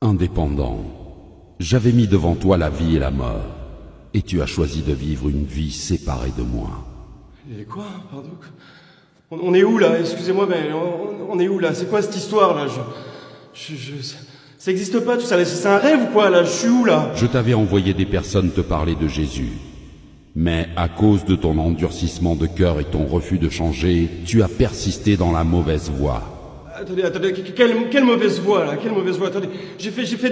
Indépendant, j'avais mis devant toi la vie et la mort, et tu as choisi de vivre une vie séparée de moi. Et quoi? Pardon? On est où là? Excusez-moi, mais on est où là? C'est quoi cette histoire là? Ça existe pas tout ça, c'est un rêve ou quoi là? Je suis où là? Je t'avais envoyé des personnes te parler de Jésus. Mais à cause de ton endurcissement de cœur et ton refus de changer, tu as persisté dans la mauvaise voie. Attendez, quelle mauvaise voie là? Quelle mauvaise voie? Attendez, j'ai fait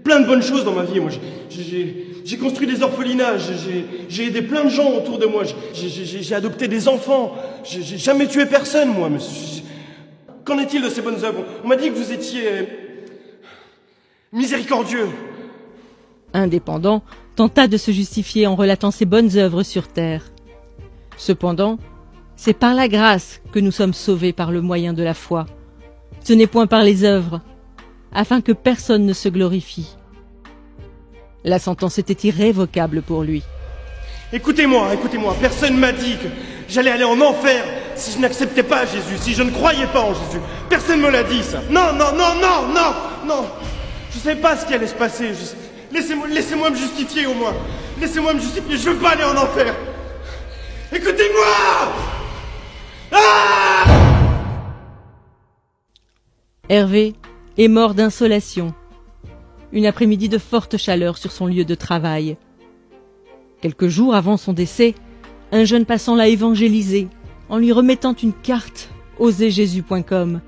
plein de bonnes choses dans ma vie. Moi, j'ai construit des orphelinats, j'ai aidé plein de gens autour de moi, j'ai adopté des enfants, j'ai jamais tué personne, moi. Qu'en est-il de ces bonnes œuvres? On m'a dit que vous étiez miséricordieux. Indépendant tenta de se justifier en relatant ses bonnes œuvres sur terre. Cependant, c'est par la grâce que nous sommes sauvés par le moyen de la foi. Ce n'est point par les œuvres, afin que personne ne se glorifie. La sentence était irrévocable pour lui. Écoutez-moi, personne m'a dit que j'allais aller en enfer si je n'acceptais pas Jésus, si je ne croyais pas en Jésus. Personne me l'a dit, ça. Non. Je savais pas ce qui allait se passer. Laissez-moi me justifier au moins. Laissez-moi me justifier, je veux pas aller en enfer. Écoutez-moi! Ah! Hervé est mort d'insolation. Une après-midi de forte chaleur sur son lieu de travail. Quelques jours avant son décès, un jeune passant l'a évangélisé en lui remettant une carte oserjésus.com.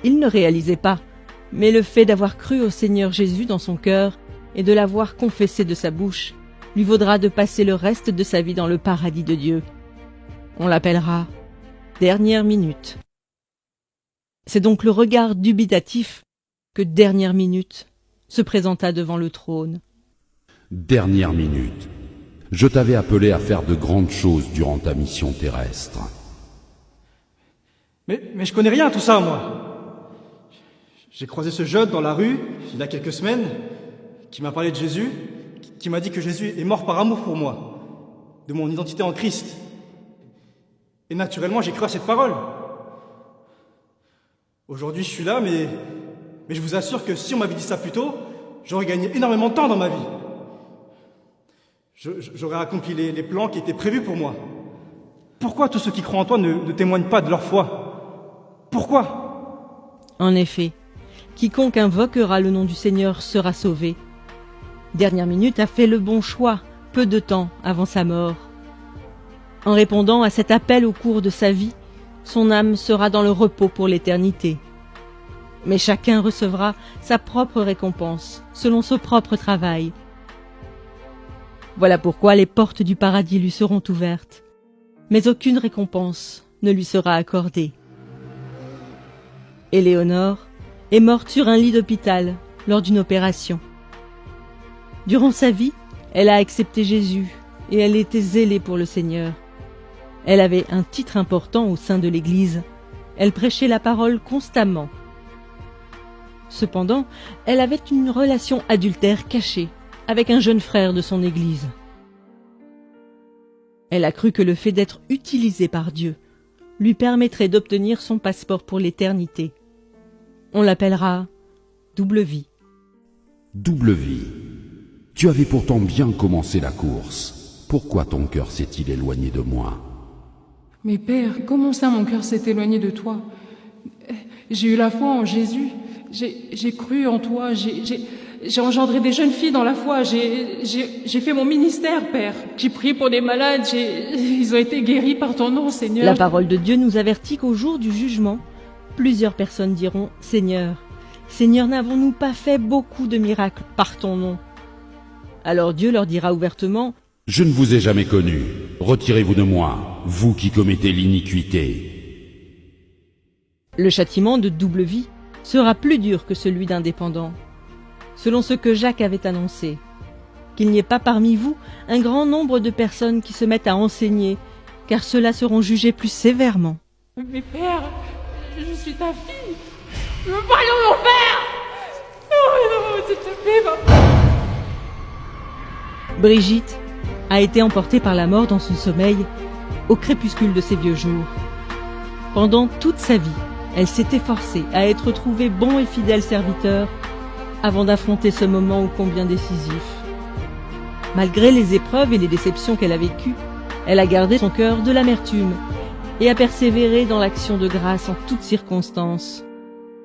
Il ne réalisait pas, mais le fait d'avoir cru au Seigneur Jésus dans son cœur et de l'avoir confessé de sa bouche lui vaudra de passer le reste de sa vie dans le paradis de Dieu. On l'appellera Dernière Minute. C'est donc le regard dubitatif que Dernière Minute se présenta devant le trône. Dernière minute. Je t'avais appelé à faire de grandes choses durant ta mission terrestre. Mais je connais rien à tout ça, moi. J'ai croisé ce jeune dans la rue, il y a quelques semaines, qui m'a parlé de Jésus, qui m'a dit que Jésus est mort par amour pour moi, de mon identité en Christ. Et naturellement, j'ai cru à cette parole. Aujourd'hui, je suis là, mais je vous assure que si on m'avait dit ça plus tôt, j'aurais gagné énormément de temps dans ma vie. J'aurais accompli les plans qui étaient prévus pour moi. Pourquoi tous ceux qui croient en toi ne témoignent pas de leur foi? Pourquoi? En effet, quiconque invoquera le nom du Seigneur sera sauvé. Dernière Minute a fait le bon choix, peu de temps avant sa mort. En répondant à cet appel au cours de sa vie, son âme sera dans le repos pour l'éternité. Mais chacun recevra sa propre récompense, selon son propre travail. Voilà pourquoi les portes du paradis lui seront ouvertes, mais aucune récompense ne lui sera accordée. Éléonore est morte sur un lit d'hôpital lors d'une opération. Durant sa vie, elle a accepté Jésus et elle était zélée pour le Seigneur. Elle avait un titre important au sein de l'Église. Elle prêchait la parole constamment. Cependant, elle avait une relation adultère cachée avec un jeune frère de son Église. Elle a cru que le fait d'être utilisée par Dieu lui permettrait d'obtenir son passeport pour l'éternité. On l'appellera Double Vie. Double vie. Tu avais pourtant bien commencé la course. Pourquoi ton cœur s'est-il éloigné de moi? Mais Père, comment ça mon cœur s'est éloigné de toi? J'ai eu la foi en Jésus, j'ai cru en toi, j'ai engendré des jeunes filles dans la foi, j'ai fait mon ministère, Père. J'ai prié pour des malades, ils ont été guéris par ton nom, Seigneur. La parole de Dieu nous avertit qu'au jour du jugement, plusieurs personnes diront « Seigneur, Seigneur, n'avons-nous pas fait beaucoup de miracles par ton nom ?» Alors Dieu leur dira ouvertement « Je ne vous ai jamais connu. Retirez-vous de moi, vous qui commettez l'iniquité. » Le châtiment de double vie sera plus dur que celui d'indépendant, selon ce que Jacques avait annoncé. Qu'il n'y ait pas parmi vous un grand nombre de personnes qui se mettent à enseigner, car ceux-là seront jugés plus sévèrement. Mais Père, je suis ta fille. Je veux pas aller en enfer. Non, s'il te plaît, papa. Brigitte a été emportée par la mort dans son sommeil au crépuscule de ses vieux jours. Pendant toute sa vie, Elle s'est efforcée à être trouvée bon et fidèle serviteur avant d'affronter ce moment ô combien décisif. Malgré les épreuves et les déceptions qu'elle a vécues, elle a gardé son cœur de l'amertume et a persévéré dans l'action de grâce en toutes circonstances.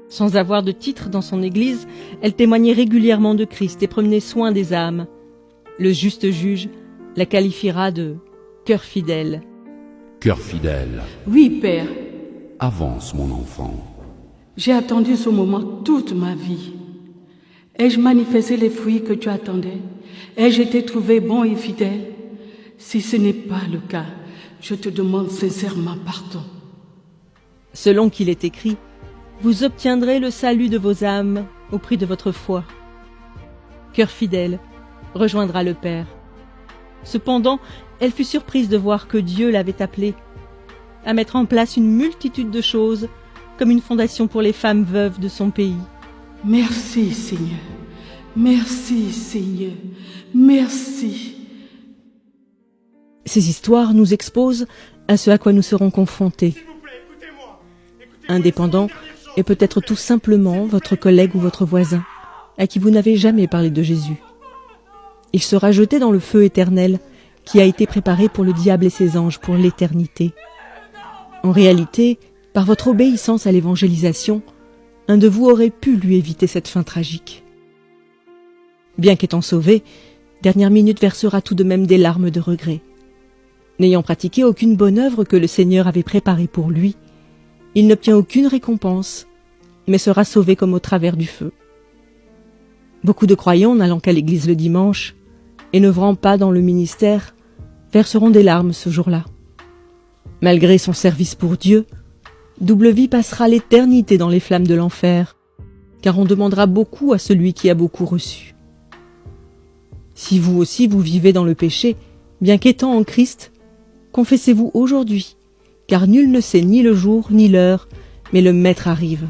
Sans avoir de titre dans son église, elle témoignait régulièrement de Christ et prenait soin des âmes. Le juste juge la qualifiera de « cœur fidèle ». Cœur fidèle, Oui, Père, avance mon enfant. j'ai attendu ce moment toute ma vie. Ai-je manifesté les fruits que tu attendais? Ai-je été trouvé bon et fidèle? Si ce n'est pas le cas, je te demande sincèrement pardon. Selon qu'il est écrit, vous obtiendrez le salut de vos âmes au prix de votre foi. Cœur fidèle rejoindra le Père. Cependant, elle fut surprise de voir que Dieu l'avait appelée à mettre en place une multitude de choses, comme une fondation pour les femmes veuves de son pays. Merci, Seigneur. Merci, Seigneur. Merci. Ces histoires nous exposent à ce à quoi nous serons confrontés. Indépendant et peut-être tout simplement votre collègue ou votre voisin, à qui vous n'avez jamais parlé de Jésus. Il sera jeté dans le feu éternel qui a été préparé pour le diable et ses anges pour l'éternité. En réalité, par votre obéissance à l'évangélisation, un de vous aurait pu lui éviter cette fin tragique. Bien qu'étant sauvé, Dernière Minute versera tout de même des larmes de regret. N'ayant pratiqué aucune bonne œuvre que le Seigneur avait préparée pour lui, il n'obtient aucune récompense, mais sera sauvé comme au travers du feu. Beaucoup de croyants n'allant qu'à l'église le dimanche et n'œuvrant pas dans le ministère verseront des larmes ce jour-là. Malgré son service pour Dieu, Double Vie passera l'éternité dans les flammes de l'enfer, car on demandera beaucoup à celui qui a beaucoup reçu. Si vous aussi vous vivez dans le péché, bien qu'étant en Christ, confessez-vous aujourd'hui, car nul ne sait ni le jour ni l'heure, mais le Maître arrive.